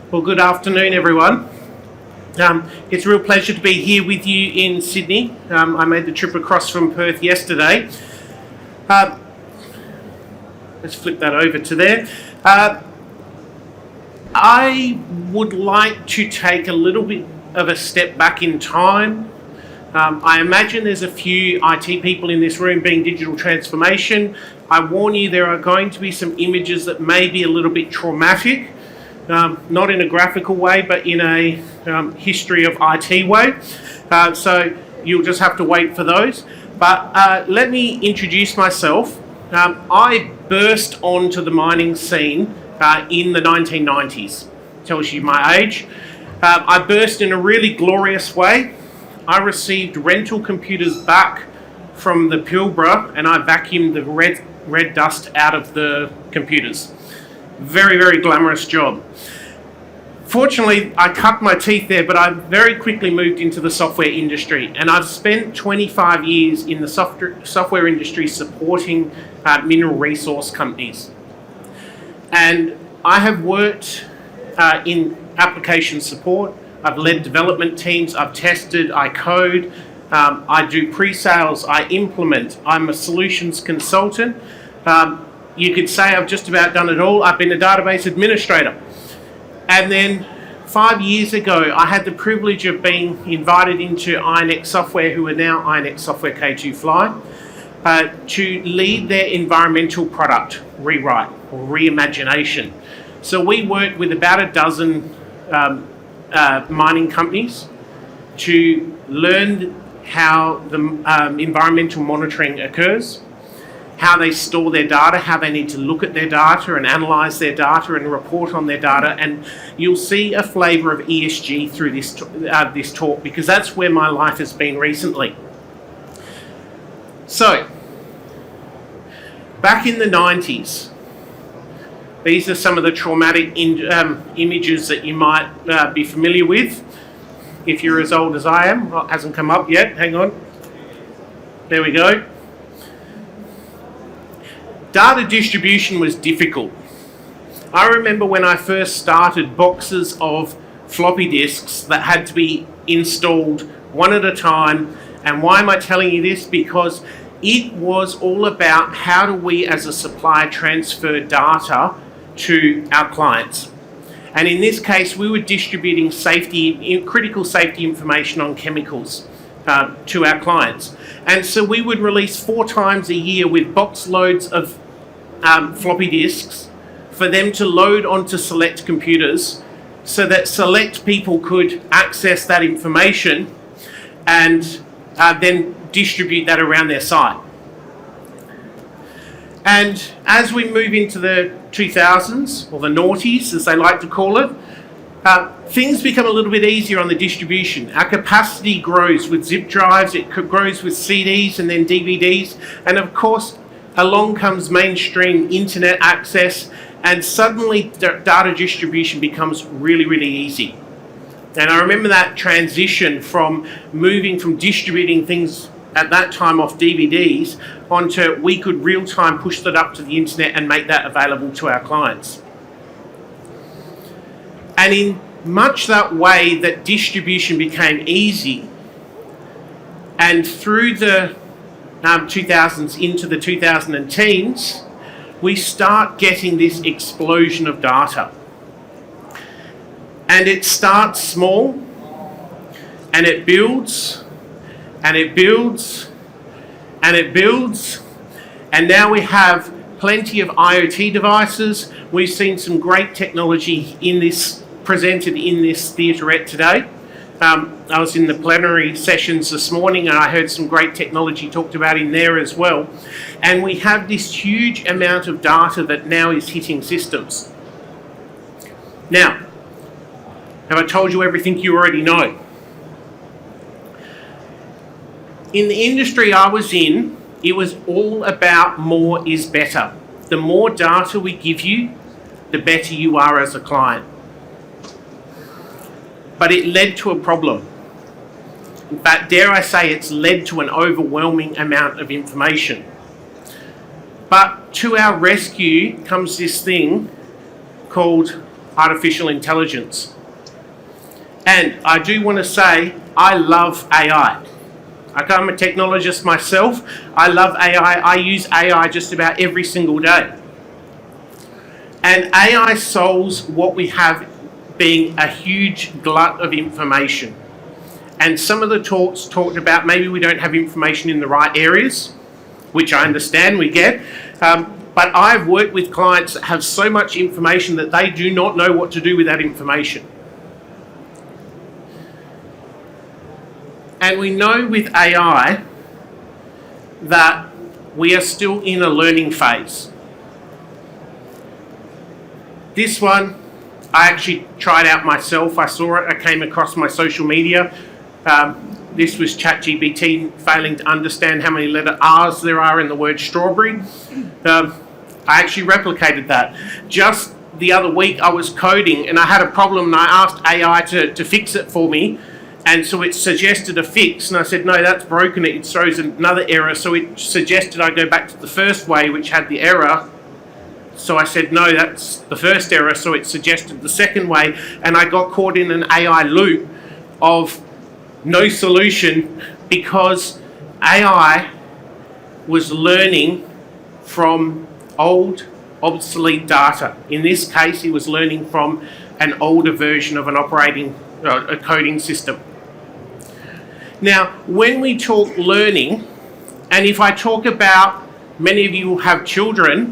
Well, good afternoon, everyone. It's a real pleasure to be here with you in Sydney. I made the trip across from Perth yesterday. Let's flip that over to there. I would like to take a little bit of a step back in time. I imagine there's a few IT people in this room being digital transformation. I warn you, there are going to be some images that may be a little bit traumatic. Not in a graphical way, but in a history of IT way. So you'll just have to wait for those. But let me introduce myself. I burst onto the mining scene in the 1990s. Tells you my age. I burst in a really glorious way. I received rental computers back from the Pilbara and I vacuumed the red dust out of the computers. Very, very glamorous job. Fortunately, I cut my teeth there, but I very quickly moved into the software industry, and I've spent 25 years in the software industry supporting mineral resource companies. And I have worked in application support. I've led development teams, I've tested, I code, I do pre-sales, I implement, I'm a solutions consultant. You could say I've just about done it all. I've been a database administrator. And then 5 years ago, I had the privilege of being invited into IMARC Software, who are now IMARC Software K2 Fly, to lead their environmental product rewrite or reimagination. So we worked with about a dozen mining companies to learn how the environmental monitoring occurs, how they store their data, how they need to look at their data and analyse their data and report on their data. And you'll see a flavour of ESG through this talk, because that's where my life has been recently. So, back in the 90s, these are some of the traumatic images that you might be familiar with. If you're as old as I am, well, it hasn't come up yet, hang on. There we go. Data distribution was difficult. I remember when I first started, boxes of floppy disks that had to be installed one at a time. And why am I telling you this? Because it was all about how do we as a supplier transfer data to our clients. And in this case, we were distributing critical safety information on chemicals to our clients. And so we would release 4 times a year with box loads of floppy disks for them to load onto select computers so that select people could access that information and then distribute that around their site. And as we move into the 2000s, or the noughties as they like to call it, things become a little bit easier on the distribution. Our capacity grows with zip drives, it grows with CDs and then DVDs, and of course along comes mainstream internet access, and suddenly data distribution becomes really, really easy. And I remember that transition from moving from distributing things at that time off DVDs onto we could real-time push that up to the internet and make that available to our clients. And in much that way that distribution became easy, and through the 2000s into the 2010s, we start getting this explosion of data. And it starts small, and it builds, and it builds, and it builds, and now we have plenty of IoT devices. We've seen some great technology presented in this theaterette today. I was in the plenary sessions this morning and I heard some great technology talked about in there as well. And we have this huge amount of data that now is hitting systems. Now, have I told you everything you already know? In the industry I was in, it was all about more is better. The more data we give you, the better you are as a client. But it led to a problem. In fact, dare I say, it's led to an overwhelming amount of information. But to our rescue comes this thing called artificial intelligence. And I do want to say, I love AI. I'm a technologist myself. I love AI. I use AI just about every single day. And AI solves what we have being a huge glut of information. And some of the talks talked about maybe we don't have information in the right areas, which I understand we get. But I've worked with clients that have so much information that they do not know what to do with that information. And we know with AI that we are still in a learning phase. This one, I actually tried out myself. I saw it, I came across my social media. This was ChatGPT failing to understand how many letter R's there are in the word strawberry. I actually replicated that. Just the other week I was coding and I had a problem and I asked AI to fix it for me. And so it suggested a fix, and I said, no, that's broken. It throws another error. So it suggested I go back to the first way, which had the error. So I said, no, that's the first error. So it suggested the second way, and I got caught in an AI loop of no solution because AI was learning from old, obsolete data. In this case, it was learning from an older version of an a coding system. Now, when we talk learning, and if I talk about, many of you will have children,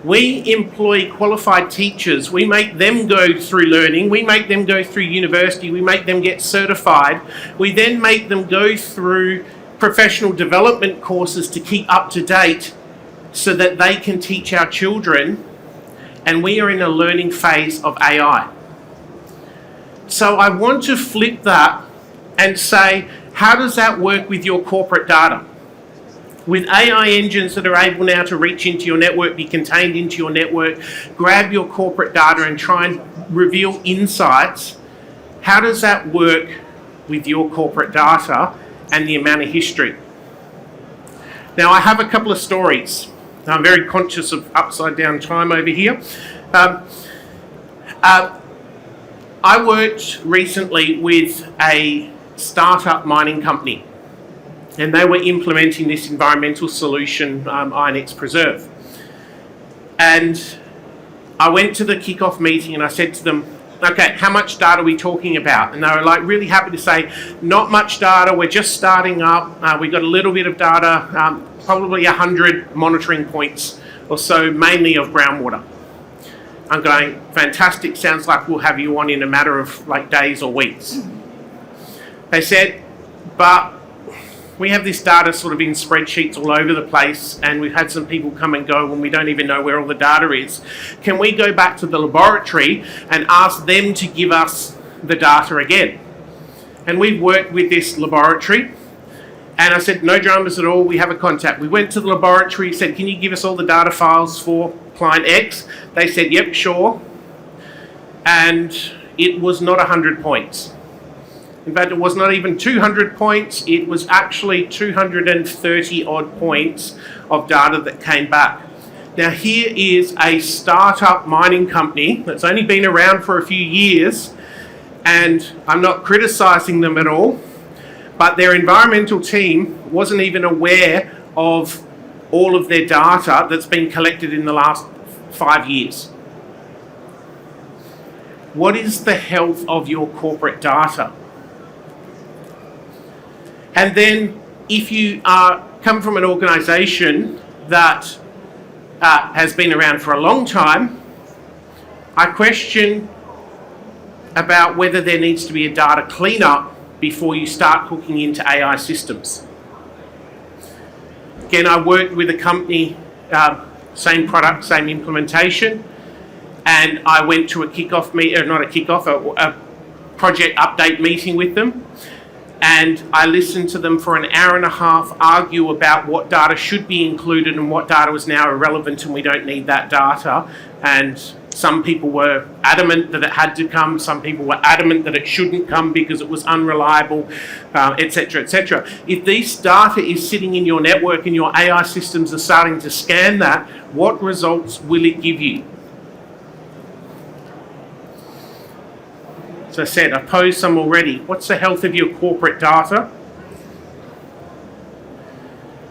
we employ qualified teachers. We make them go through learning. We make them go through university. We make them get certified. We then make them go through professional development courses to keep up to date so that they can teach our children. And we are in a learning phase of AI. So I want to flip that and say, how does that work with your corporate data? With AI engines that are able now to reach into your network, be contained into your network, grab your corporate data and try and reveal insights, how does that work with your corporate data and the amount of history? Now, I have a couple of stories. I'm very conscious of upside down time over here. I worked recently with a startup mining company, and they were implementing this environmental solution, IMARC Preserve. And I went to the kickoff meeting and I said to them, okay, how much data are we talking about? And they were like really happy to say, not much data, we're just starting up, we've got a little bit of data, probably 100 monitoring points or so, mainly of groundwater. I'm going, fantastic, sounds like we'll have you on in a matter of like days or weeks. They said, but we have this data sort of in spreadsheets all over the place, and we've had some people come and go when we don't even know where all the data is. Can we go back to the laboratory and ask them to give us the data again? And we've worked with this laboratory, and I said, no dramas at all, we have a contact. We went to the laboratory, said, can you give us all the data files for client X? They said, yep, sure. And it was not 100 points. In fact, it was not even 200 points, it was actually 230 odd points of data that came back. Now here is a startup mining company that's only been around for a few years, and I'm not criticizing them at all, but their environmental team wasn't even aware of all of their data that's been collected in the last 5 years. What is the health of your corporate data? And then if you come from an organisation that has been around for a long time, I question about whether there needs to be a data cleanup before you start hooking into AI systems. Again, I worked with a company, same product, same implementation, and I went to a kickoff meeting, not a kickoff, a project update meeting with them. And I listened to them for an hour and a half argue about what data should be included and what data was now irrelevant and we don't need that data. And some people were adamant that it had to come, some people were adamant that it shouldn't come because it was unreliable, etc., etc. If this data is sitting in your network and your AI systems are starting to scan that, what results will it give you? As I said, I posed some already. What's the health of your corporate data?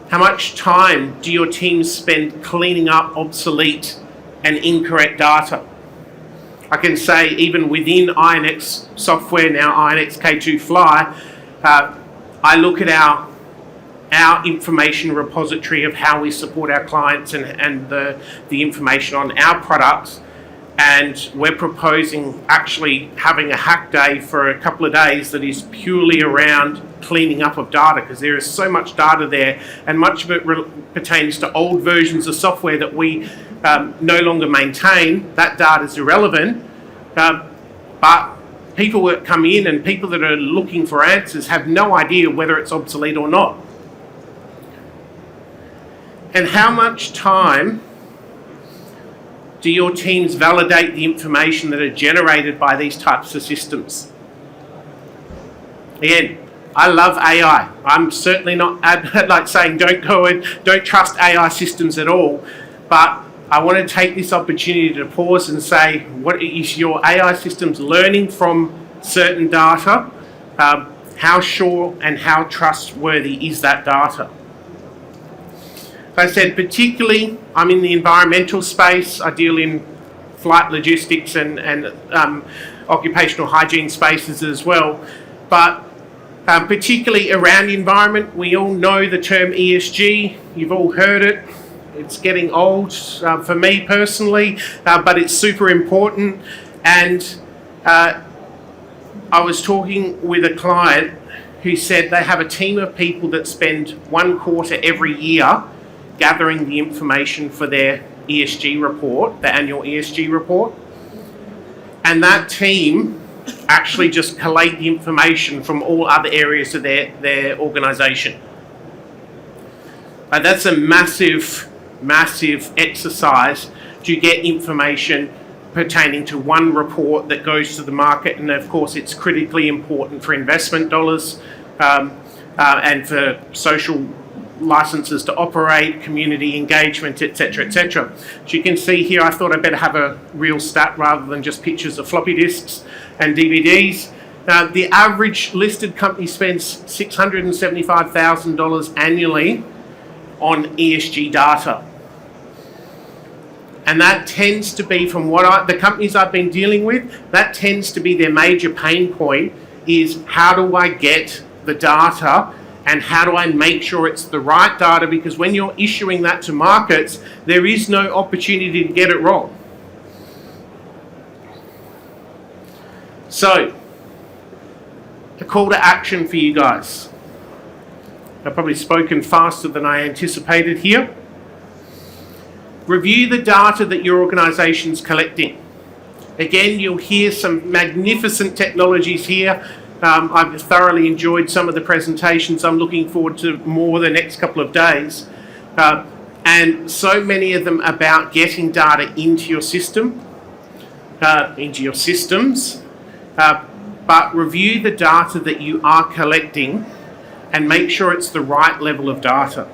How much time do your teams spend cleaning up obsolete and incorrect data? I can say even within INX software now, INX K2 Fly, I look at our information repository of how we support our clients and the information on our products, and we're proposing actually having a hack day for a couple of days that is purely around cleaning up of data, because there is so much data there, and much of it pertains to old versions of software that we no longer maintain. That data is irrelevant, but people that come in and people that are looking for answers have no idea whether it's obsolete or not. And how much time do your teams validate the information that are generated by these types of systems? Again, I love AI. I'm certainly not like saying don't trust AI systems at all, but I want to take this opportunity to pause and say, what is your AI systems learning from certain data? How sure and how trustworthy is that data? As I said, particularly, I'm in the environmental space. I deal in flight logistics and occupational hygiene spaces as well. But particularly around the environment, we all know the term ESG. You've all heard it. It's getting old for me personally, but it's super important. And I was talking with a client who said they have a team of people that spend 1 quarter every year gathering the information for their ESG report, the annual ESG report. And that team actually just collate the information from all other areas of their organisation. That's a massive exercise to get information pertaining to one report that goes to the market, and of course it's critically important for investment dollars and for social licenses to operate, community engagement, etc., etc. As you can see here, I thought I'd better have a real stat rather than just pictures of floppy disks and DVDs. The average listed company spends $675,000 annually on ESG data. And that tends to be, from the companies I've been dealing with, that tends to be their major pain point, is how do I get the data and how do I make sure it's the right data, because when you're issuing that to markets, there is no opportunity to get it wrong. So, a call to action for you guys. I've probably spoken faster than I anticipated here. Review the data that your organisation's collecting. Again, you'll hear some magnificent technologies here. I've thoroughly enjoyed some of the presentations. I'm looking forward to more the next couple of days. And so many of them about getting data into your system, into your systems. But review the data that you are collecting and make sure it's the right level of data.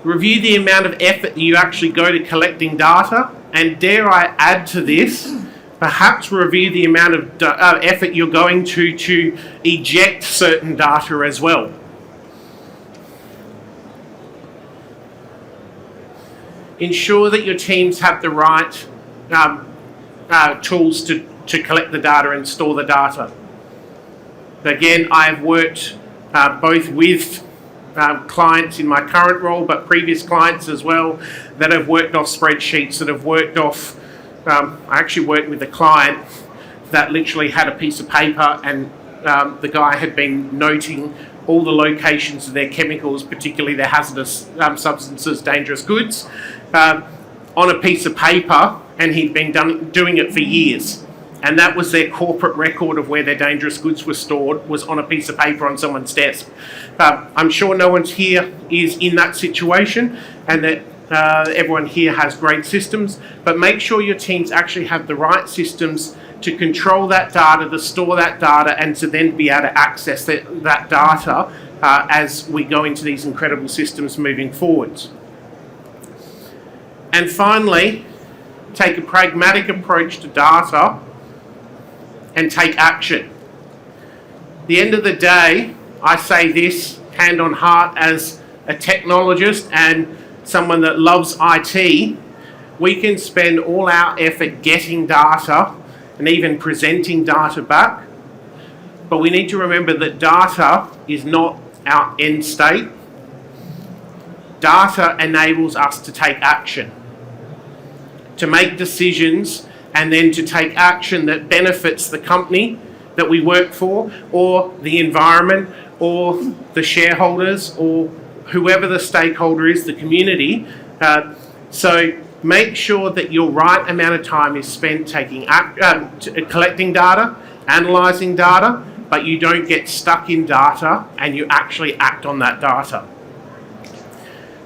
Review the amount of effort that you actually go to collecting data, and dare I add to this, perhaps review the amount of effort you're going to eject certain data as well. Ensure that your teams have the right tools to collect the data and store the data. Again, I've worked both with clients in my current role, but previous clients as well, that have worked off spreadsheets, that have worked off I actually worked with a client that literally had a piece of paper, and the guy had been noting all the locations of their chemicals, particularly their hazardous substances, dangerous goods, on a piece of paper, and he'd been doing it for years. And that was their corporate record of where their dangerous goods were stored, was on a piece of paper on someone's desk. I'm sure no one's here is in that situation, and that everyone here has great systems, but make sure your teams actually have the right systems to control that data, to store that data, and to then be able to access that data as we go into these incredible systems moving forwards. And finally, take a pragmatic approach to data and take action. At the end of the day, I say this hand on heart as a technologist and someone that loves IT. We can spend all our effort getting data and even presenting data back, but we need to remember that data is not our end state. Data enables us to take action, to make decisions, and then to take action that benefits the company that we work for, or the environment, or the shareholders, or whoever the stakeholder is, the community. So make sure that your right amount of time is spent collecting data, analysing data, but you don't get stuck in data and you actually act on that data.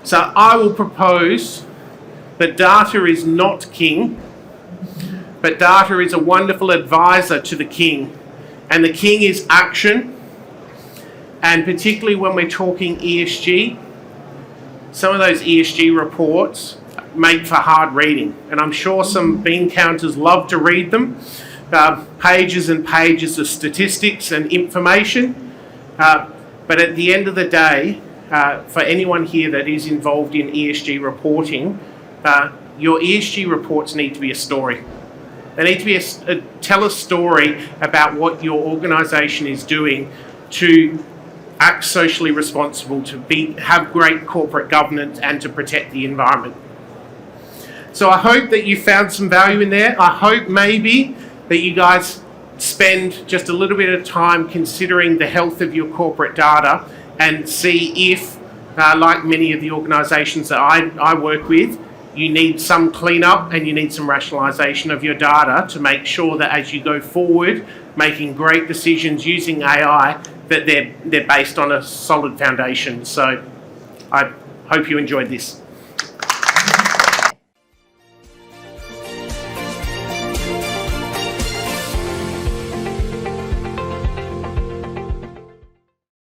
So I will propose that data is not king, but data is a wonderful advisor to the king. And the king is action. And particularly when we're talking ESG, some of those ESG reports make for hard reading. And I'm sure some bean counters love to read them. Pages and pages of statistics and information. But at the end of the day, for anyone here that is involved in ESG reporting, your ESG reports need to be a story. They need to be tell a story about what your organisation is doing to act socially responsible, to have great corporate governance and to protect the environment. So I hope that you found some value in there. I hope maybe that you guys spend just a little bit of time considering the health of your corporate data and see if, like many of the organisations that I work with, you need some cleanup and you need some rationalisation of your data to make sure that as you go forward, making great decisions using AI, that they're based on a solid foundation. So I hope you enjoyed this.